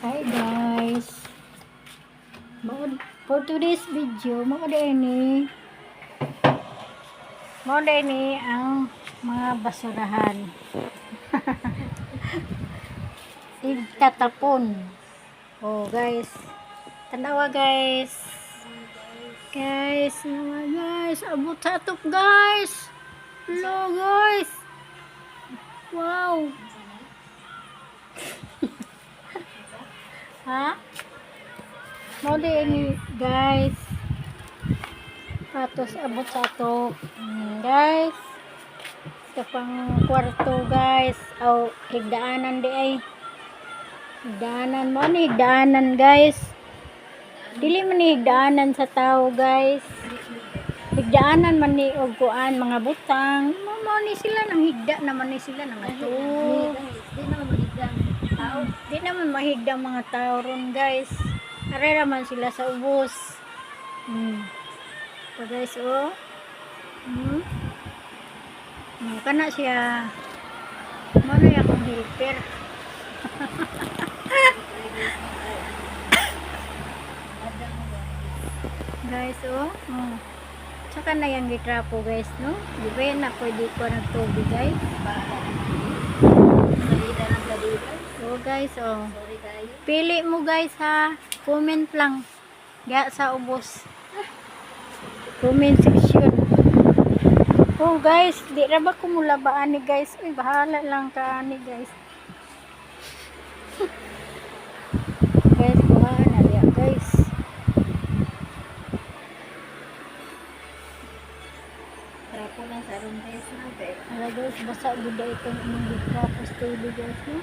Hi guys. For today's video, mo ini ang mga basurahan. Igtatapon. Oh guys. Tanawa guys. Guys, abot sa atop guys. Hello guys. Wow. Ha? Mo ini guys. Patos abot sa ato. Guys. Sa pang kwarto guys. Aw higdaanan di ay. Higdaanan mo ni higdaanan guys. Dili man ni higdaanan sa tao guys. Higdaanan man ni og kuan mga butang. Mo ni sila nang higda naman ni sila nang ato. Di naman mahigda mga tao ron guys. Are naman sila sa ubos. So guys oh. Kana siya. Mano akong helper. Guys oh. Tsaka na yung gitrapo guys no. Di ba yan na pwede ko nagtubig guys. So guys oh. Pili mo guys ha. Comment lang. Ga sa ubos. Comment section. Oh guys, di ra ba ko mulabaan ni guys. Uy, bahala lang ka ni guys. Guys, buhaan na diya guys. Trapo lang sa room guys na. Ala guys, basa gud itong imong gitrapo studio guys no.